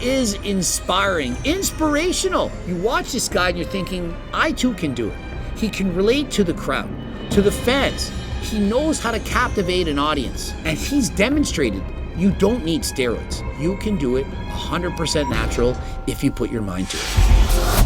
is inspiring, inspirational. You watch this guy and you're thinking, I too can do it. He can relate to the crowd, to the fans. He knows how to captivate an audience. And he's demonstrated you don't need steroids. You can do it 100% natural if you put your mind to it.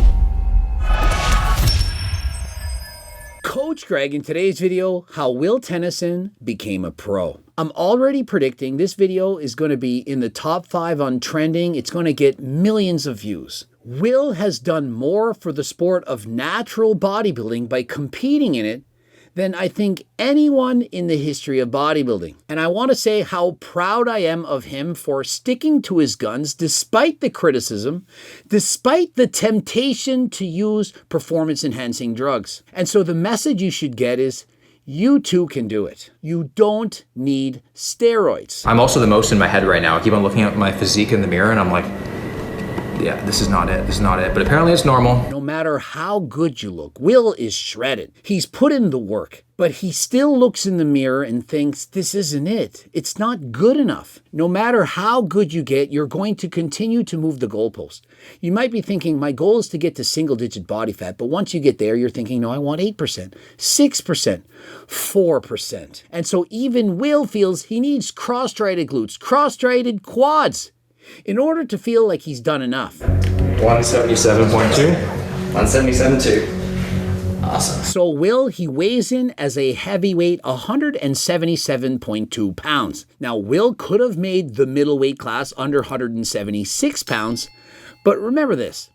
Coach Greg in today's video, how Will Tennyson became a pro. I'm already predicting this video is going to be in the top 5 on trending. It's going to get millions of views. Will has done more for the sport of natural bodybuilding by competing in it than I think anyone in the history of bodybuilding. And I want to say how proud I am of him for sticking to his guns despite the criticism, despite the temptation to use performance-enhancing drugs. And so the message you should get is, you too can do it. You don't need steroids. I'm also the most in my head right now. I keep on looking at my physique in the mirror and I'm like, yeah, this is not it. This is not it. But apparently it's normal. No matter how good you look, Will is shredded. He's put in the work, but he still looks in the mirror and thinks, this isn't it. It's not good enough. No matter how good you get, you're going to continue to move the goalpost. You might be thinking, my goal is to get to single-digit body fat, but once you get there, you're thinking, no, I want 8%, 6%, 4%. And so even Will feels he needs cross-striated glutes, cross-striated quads, in order to feel like he's done enough. 177.2. 177.2. Awesome. So Will, he weighs in as a heavyweight 177.2 pounds. Now, Will could have made the middleweight class under 176 pounds, but remember this,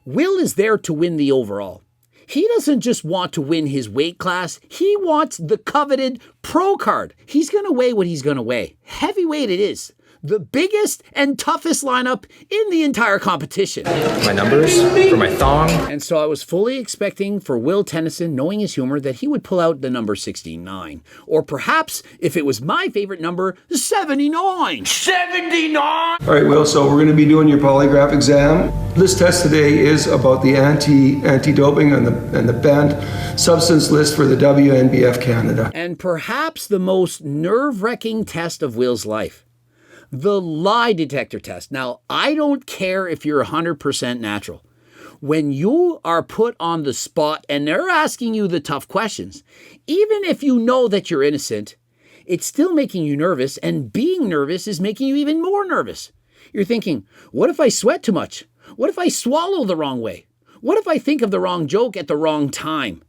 Will is there to win the overall. He doesn't just want to win his weight class, he wants the coveted pro card. He's gonna weigh what he's gonna weigh. Heavyweight it is. The biggest and toughest lineup in the entire competition. My numbers for my thong. And so I was fully expecting for Will Tennyson, knowing his humor, that he would pull out the number 69. Or perhaps, if it was my favorite number, 79. 79! All right, Will, so we're going to be doing your polygraph exam. This test today is about the anti-doping and the banned substance list for the WNBF Canada. And perhaps the most nerve-wracking test of Will's life. The lie detector test. Now, I don't care if you're 100% natural. When you are put on the spot and they're asking you the tough questions, even if you know that you're innocent, it's still making you nervous, and being nervous is making you even more nervous. You're thinking, what if I sweat too much? What if I swallow the wrong way? What if I think of the wrong joke at the wrong time?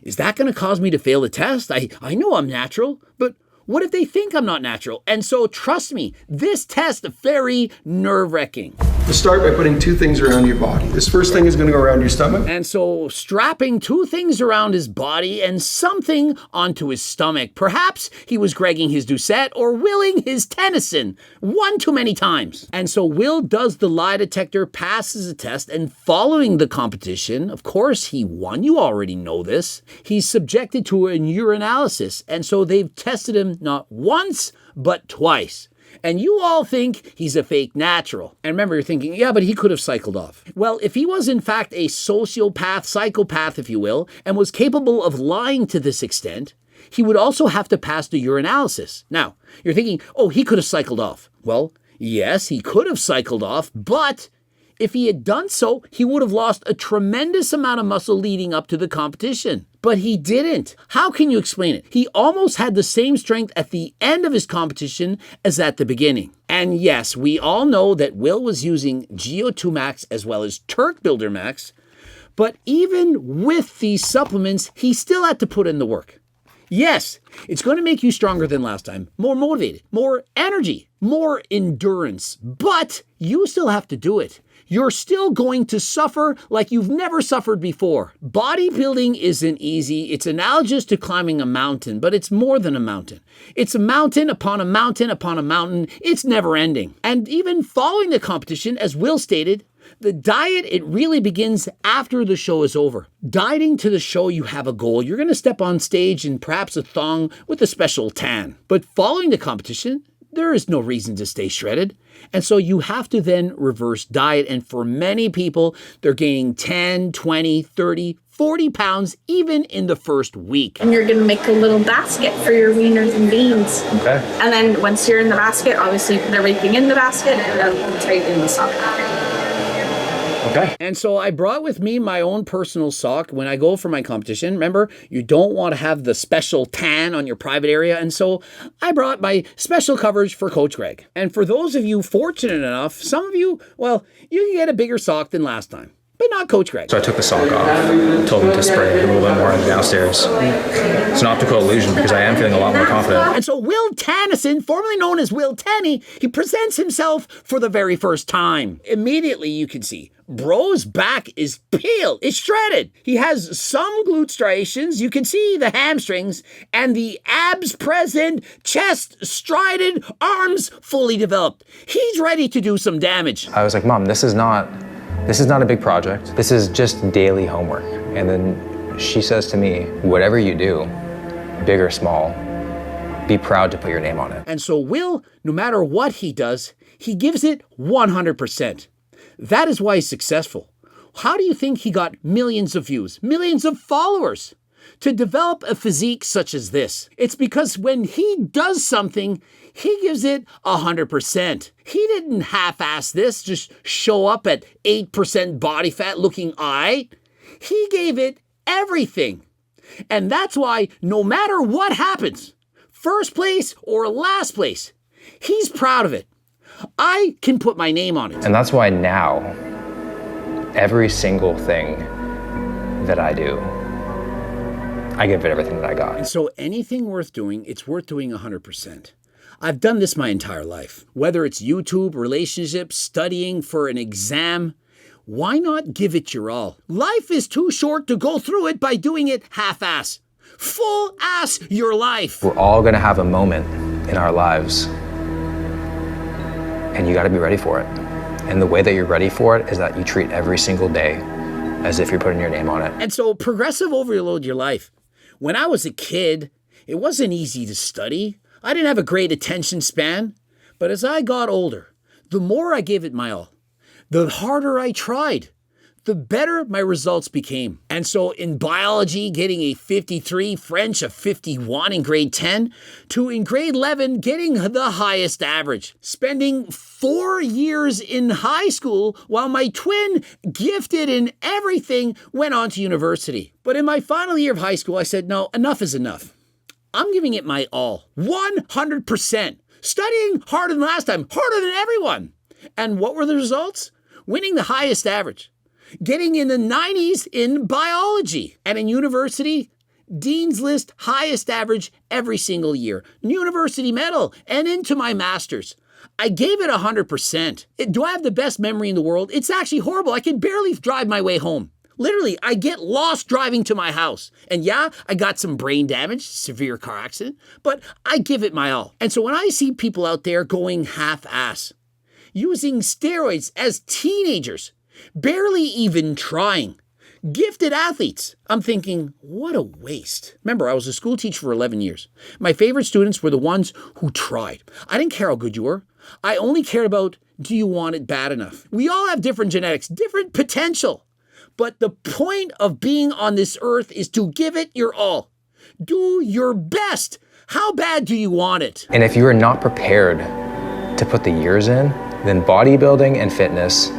Is that going to cause me to fail the test? I know I'm natural, but what if they think I'm not natural? And so trust me, this test is very nerve-wracking. We'll start by putting 2 things around your body. This first thing is going to go around your stomach. And so strapping 2 things around his body and something onto his stomach. Perhaps he was Gregging his Doucette or willing his Tennyson one too many times. And so Will does the lie detector, passes the test, and following the competition, of course he won, you already know this, he's subjected to an urinalysis. And so they've tested him not once, but twice. And you all think he's a fake natural. And remember, you're thinking, yeah, but he could have cycled off. Well, if he was in fact a sociopath, psychopath, if you will, and was capable of lying to this extent, he would also have to pass the urinalysis. Now, you're thinking, oh, he could have cycled off. Well, yes, he could have cycled off, but if he had done so, he would have lost a tremendous amount of muscle leading up to the competition. But he didn't. How can you explain it? He almost had the same strength at the end of his competition as at the beginning. And yes, we all know that Will was using GO2 Max as well as Turk Builder Max, but even with these supplements, he still had to put in the work. Yes, it's going to make you stronger than last time, more motivated, more energy, more endurance, but you still have to do it. You're still going to suffer like you've never suffered before. Bodybuilding isn't easy. It's analogous to climbing a mountain, but it's more than a mountain. It's a mountain upon a mountain upon a mountain. It's never ending. And even following the competition, as Will stated, the diet, it really begins after the show is over. Dieting to the show, you have a goal. You're going to step on stage in perhaps a thong with a special tan. But following the competition, there is no reason to stay shredded. And so you have to then reverse diet. And for many people, they're gaining 10, 20, 30, 40 pounds even in the first week. And you're gonna make a little basket for your wieners and beans. Okay. And then once you're in the basket, obviously you put everything in the basket and then tight in the sock. Okay. And so I brought with me my own personal sock when I go for my competition. Remember, you don't want to have the special tan on your private area. And so I brought my special coverage for Coach Greg. And for those of you fortunate enough, some of you, well, you can get a bigger sock than last time. But not Coach Greg. So I took the sock off, told him to spray a little bit more on the downstairs. It's an optical illusion because I am feeling a lot more confident. And so Will Tennyson, formerly known as Will Tenny, he presents himself for the very first time. Immediately you can see, bro's back is peeled, it's shredded. He has some glute striations, you can see the hamstrings, and the abs present, chest strided, arms fully developed. He's ready to do some damage. I was like, Mom, this is not a big project. This is just daily homework. And then she says to me, whatever you do, big or small, be proud to put your name on it. And so Will, no matter what he does, he gives it 100%. That is why he's successful. How do you think he got millions of views, millions of followers? To develop a physique such as this, it's because when he does something, he gives it 100%. He didn't half-ass this, just show up at 8% body fat looking eye. He gave it everything. And that's why no matter what happens, first place or last place, he's proud of it. I can put my name on it. And that's why now, every single thing that I do, I give it everything that I got. And so anything worth doing, it's worth doing 100%. I've done this my entire life. Whether it's YouTube, relationships, studying for an exam, why not give it your all? Life is too short to go through it by doing it half-ass. Full-ass your life. We're all gonna have a moment in our lives, and you gotta be ready for it. And the way that you're ready for it is that you treat every single day as if you're putting your name on it. And so progressive overload your life. When I was a kid, it wasn't easy to study. I didn't have a great attention span. But as I got older, the more I gave it my all, the harder I tried, the better my results became. And so in biology, getting a 53, French a 51 in grade 10, to in grade 11, getting the highest average. Spending 4 years in high school while my twin, gifted in everything, went on to university. But in my final year of high school, I said, no, enough is enough. I'm giving it my all, 100%. Studying harder than last time, harder than everyone. And what were the results? Winning the highest average. Getting in the 90s in biology. And in university, Dean's List highest average every single year. University medal and into my master's. I gave it 100%. Do I have the best memory in the world? It's actually horrible. I can barely drive my way home. Literally, I get lost driving to my house. And yeah, I got some brain damage, severe car accident, but I give it my all. And so when I see people out there going half-ass, using steroids as teenagers, barely even trying, gifted athletes, I'm thinking, what a waste. Remember, I was a school teacher for 11 years. My favorite students were the ones who tried. I didn't care how good you were. I only cared about, do you want it bad enough? We all have different genetics, different potential. But the point of being on this earth is to give it your all. Do your best. How bad do you want it? And if you are not prepared to put the years in, then bodybuilding and fitness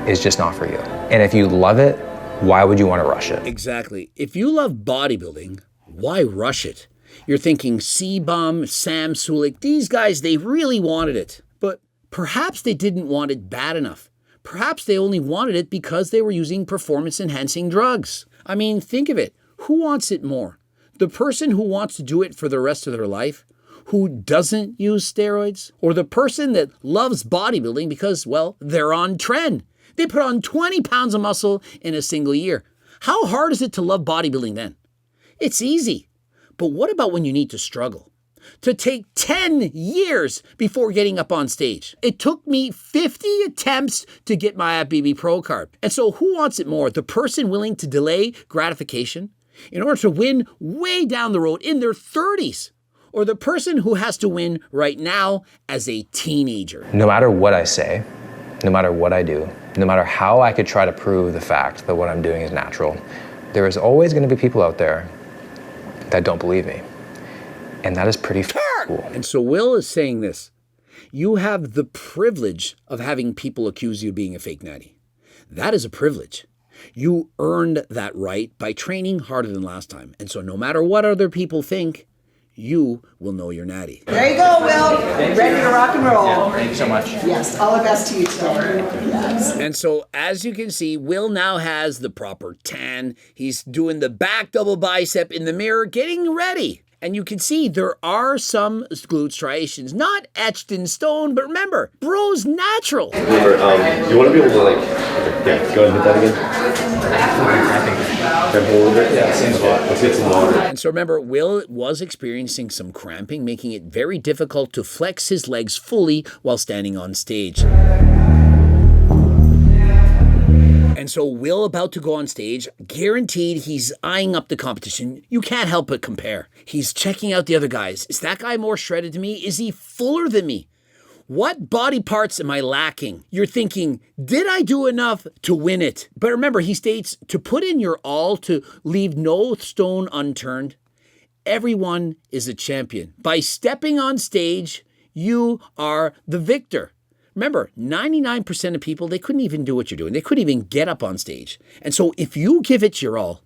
is just not for you. And if you love it, why would you want to rush it? Exactly. If you love bodybuilding, why rush it? You're thinking C-Bomb, Sam Sulik, these guys, they really wanted it. But perhaps they didn't want it bad enough. Perhaps they only wanted it because they were using performance-enhancing drugs. I mean, think of it. Who wants it more? The person who wants to do it for the rest of their life, who doesn't use steroids? Or the person that loves bodybuilding because, well, they're on trend? They put on 20 pounds of muscle in a single year. How hard is it to love bodybuilding then? It's easy. But what about when you need to struggle? To take 10 years before getting up on stage. It took me 50 attempts to get my IFBB Pro card. And so who wants it more? The person willing to delay gratification in order to win way down the road in their 30s? or the person who has to win right now as a teenager? No matter what I say, no matter what I do, no matter how I could try to prove the fact that what I'm doing is natural, there is always going to be people out there that don't believe me. And that is pretty cool. And so Will is saying this. You have the privilege of having people accuse you of being a fake natty. That is a privilege. You earned that right by training harder than last time. And so no matter what other people think, you will know you're natty. There you go, Will. Ready to rock and roll. Thank you so much. Yes, all the best to you, sir. Yes. And so, as you can see, Will now has the proper tan. He's doing the back double bicep in the mirror, getting ready. And you can see there are some glute striations, not etched in stone, but remember, bro's natural. Remember, you want to be able to yeah, go ahead and hit that again. Tempo a little bit? Yeah, same spot. Let's get some water. And so remember, Will was experiencing some cramping, making it very difficult to flex his legs fully while standing on stage. And so Will about to go on stage, guaranteed he's eyeing up the competition. You can't help but compare. He's checking out the other guys. Is that guy more shredded than me? Is he fuller than me? What body parts am I lacking? You're thinking, did I do enough to win it? But remember, he states to put in your all, to leave no stone unturned. Everyone is a champion. By stepping on stage, you are the victor. Remember, 99% of people, they couldn't even do what you're doing. They couldn't even get up on stage. And so if you give it your all,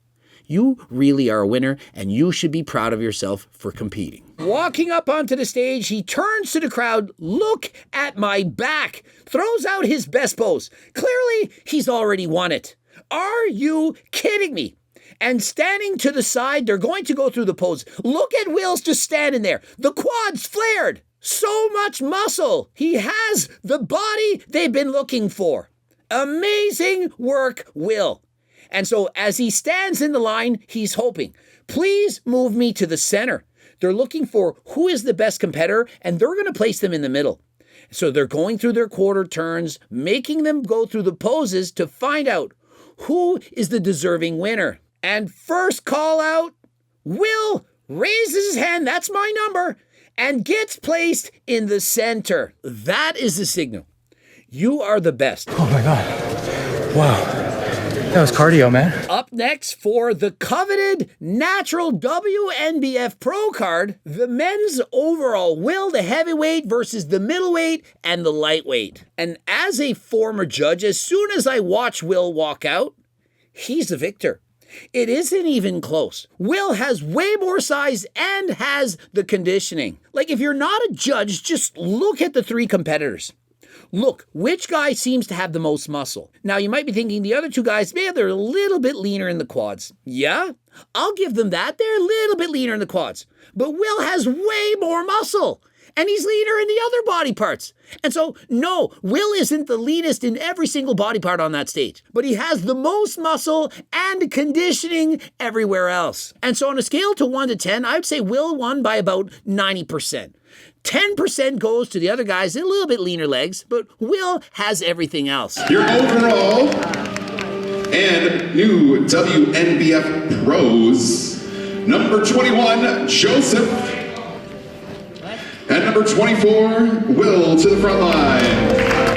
you really are a winner, and you should be proud of yourself for competing. Walking up onto the stage, he turns to the crowd, look at my back, throws out his best pose. Clearly, he's already won it. Are you kidding me? And standing to the side, they're going to go through the pose. Look at Will's just standing there. The quads flared. So much muscle. He has the body they've been looking for. Amazing work, Will. And so as he stands in the line, he's hoping, please move me to the center. They're looking for who is the best competitor, and they're going to place them in the middle. So they're going through their quarter turns, making them go through the poses to find out who is the deserving winner. And first call out, Will raises his hand, that's my number, and gets placed in the center. That is the signal. You are the best. Oh my God. Wow. That was cardio, man. Up next for the coveted natural WNBF Pro card, the men's overall Will, the heavyweight versus the middleweight and the lightweight. And as a former judge, as soon as I watch Will walk out, he's the victor. It isn't even close. Will has way more size and has the conditioning. Like, if you're not a judge, just look at the three competitors. Look, which guy seems to have the most muscle? Now, you might be thinking the other two guys, man, they're a little bit leaner in the quads. Yeah, I'll give them that. They're a little bit leaner in the quads. But Will has way more muscle. And he's leaner in the other body parts. And so, no, Will isn't the leanest in every single body part on that stage. But he has the most muscle and conditioning everywhere else. And so on a scale to 1 to 10, I would say Will won by about 90%. 10% goes to the other guys, a little bit leaner legs, but Will has everything else. Your overall and new WNBF pros, number 21, Joseph. And number 24, Will to the front line.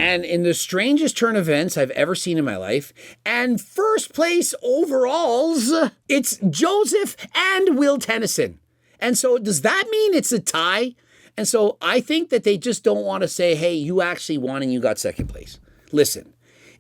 And in the strangest turn of events I've ever seen in my life, and first place overalls, it's Joseph and Will Tennyson. And so does that mean it's a tie? And so I think that they just don't want to say, hey, you actually won and you got second place. Listen,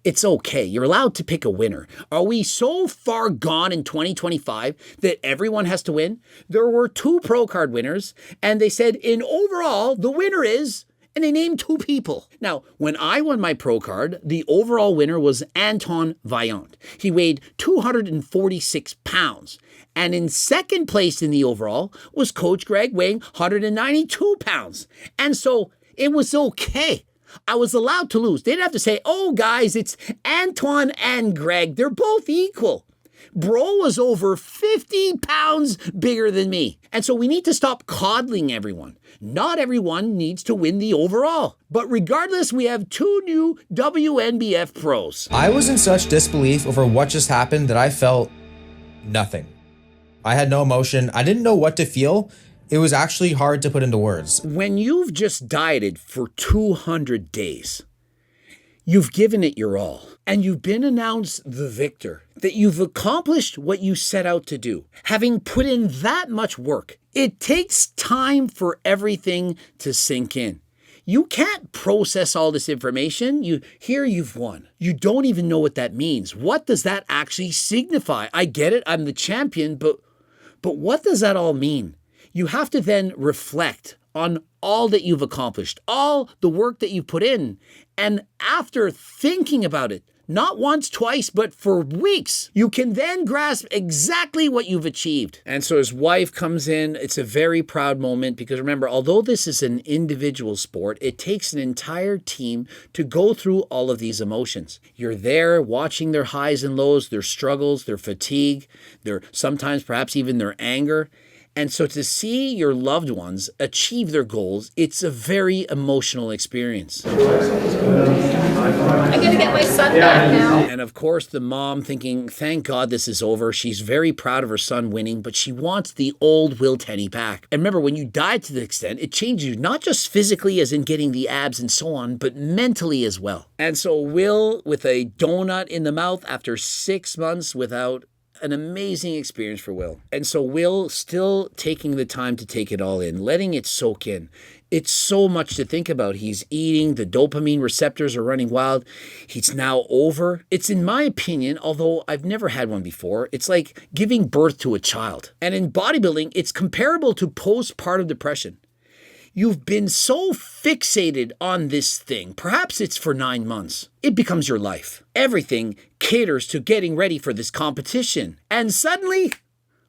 it's okay. You're allowed to pick a winner. Are we so far gone in 2025 that everyone has to win? There were 2 pro card winners, and they said in overall, the winner is, and they named 2 people. Now, when I won my pro card, the overall winner was Anton Vaillant. He weighed 246 pounds. And in second place in the overall was Coach Greg, weighing 192 pounds. And so it was okay. I was allowed to lose. They didn't have to say, oh, guys, it's Antoine and Greg. They're both equal. Bro was over 50 pounds bigger than me. And so we need to stop coddling everyone. Not everyone needs to win the overall. But regardless, we have 2 new WNBF pros. I was in such disbelief over what just happened that I felt nothing. I had no emotion. I didn't know what to feel. it was actually hard to put into words. When you've just dieted for 200 days, you've given it your all, and you've been announced the victor, that you've accomplished what you set out to do. Having put in that much work, it takes time for everything to sink in. You can't process all this information. You've won. You don't even know what that means. What does that actually signify? I get it, I'm the champion, but what does that all mean? You have to then reflect on all that you've accomplished, all the work that you put in. And after thinking about it, not once, twice, but for weeks, you can then grasp exactly what you've achieved. And so his wife comes in. It's a very proud moment because remember, although this is an individual sport, it takes an entire team to go through all of these emotions. You're there watching their highs and lows, their struggles, their fatigue, their sometimes perhaps even their anger. And so to see your loved ones achieve their goals, it's a very emotional experience. I'm gonna get my son back now. And of course, the mom thinking, thank God this is over. She's very proud of her son winning, but she wants the old Will Tenney back. And remember, when you diet to the extent, it changes you, not just physically as in getting the abs and so on, but mentally as well. And so Will, with a donut in the mouth after 6 months without an amazing experience for Will. And so Will still taking the time to take it all in, letting it soak in. It's so much to think about. He's eating, the dopamine receptors are running wild. He's now over. It's, in my opinion, although I've never had one before, it's like giving birth to a child. And in bodybuilding, it's comparable to postpartum depression. You've been so fixated on this thing. Perhaps it's for 9 months. It becomes your life. Everything caters to getting ready for this competition. And suddenly,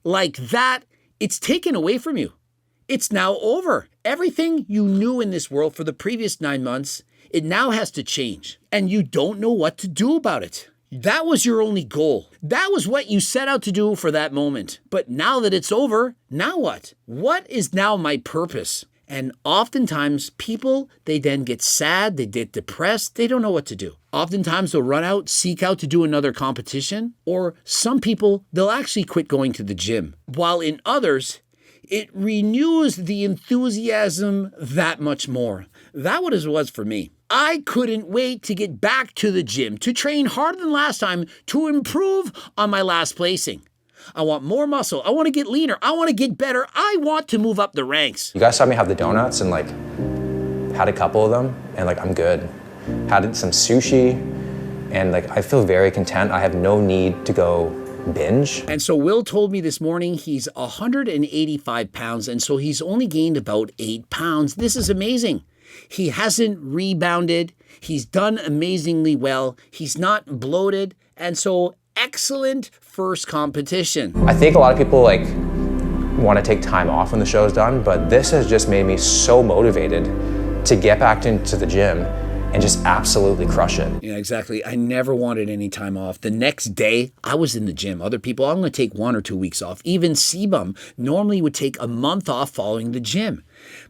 like that, it's taken away from you. It's now over. Everything you knew in this world for the previous 9 months, it now has to change. And you don't know what to do about it. That was your only goal. That was what you set out to do for that moment. But now that it's over, now what? What is now my purpose? And oftentimes people, they then get sad, they get depressed, they don't know what to do. Oftentimes they'll run out, seek out to do another competition, or some people, they'll actually quit going to the gym. While in others, it renews the enthusiasm that much more. That was what it was for me. I couldn't wait to get back to the gym, to train harder than last time, to improve on my last placing. I want more muscle. I want to get leaner. I want to get better. I want to move up the ranks. You guys saw me have the donuts and had a couple of them and I'm good. Had some sushi and I feel very content. I have no need to go binge. And so Will told me this morning he's 185 pounds and so he's only gained about 8 pounds. This is amazing. He hasn't rebounded. He's done amazingly well. He's not bloated. And so excellent first competition. I think a lot of people want to take time off when the show's done, but this has just made me so motivated to get back into the gym and just absolutely crush it. Yeah, exactly. I never wanted any time off. The next day, I was in the gym. Other people, I'm going to take 1 or 2 weeks off. Even Sebum normally would take a month off following the gym.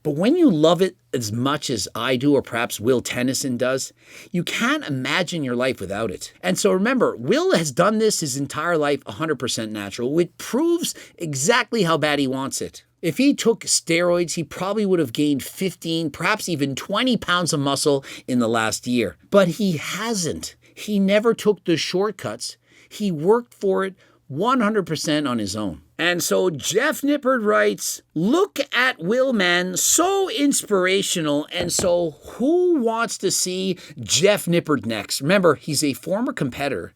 But when you love it as much as I do, or perhaps Will Tennyson does, you can't imagine your life without it. And so remember, Will has done this his entire life 100% natural, which proves exactly how bad he wants it. If he took steroids, he probably would have gained 15, perhaps even 20 pounds of muscle in the last year. But he hasn't. He never took the shortcuts. He worked for it 100% on his own. And so Jeff Nippard writes, look at Will, man, so inspirational. And so who wants to see Jeff Nippard next? Remember, he's a former competitor.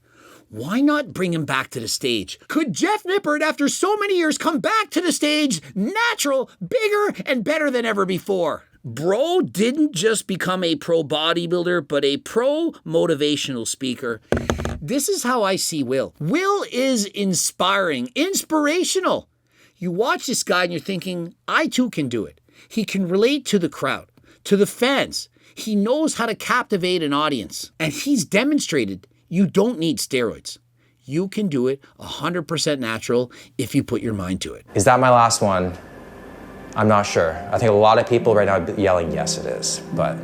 Why not bring him back to the stage? Could Jeff Nippard, after so many years, come back to the stage, natural, bigger, and better than ever before? Bro didn't just become a pro bodybuilder, but a pro motivational speaker. This is how I see Will. Will is inspiring, inspirational. You watch this guy and you're thinking, I too can do it. He can relate to the crowd, to the fans. He knows how to captivate an audience. And he's demonstrated you don't need steroids. You can do it 100% natural if you put your mind to it. Is that my last one? I'm not sure. I think a lot of people right now are yelling, yes, it is, but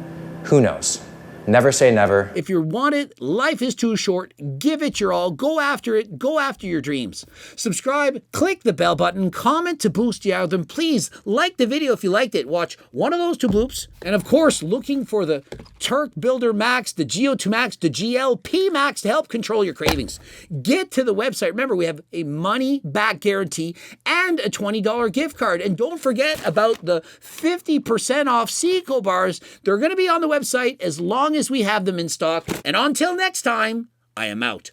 who knows? Never say never. If you want it, life is too short. Give it your all. Go after it. Go after your dreams. Subscribe, click the bell button, comment to boost the algorithm. Please like the video if you liked it. Watch one of those 2 bloops. And of course, looking for the Turk Builder Max, the GO2 Max, the GLP Max to help control your cravings. Get to the website. Remember, we have a money back guarantee and a $20 gift card. And don't forget about the 50% off Seco bars. They're going to be on the website as long as we have them in stock. And until next time, I am out.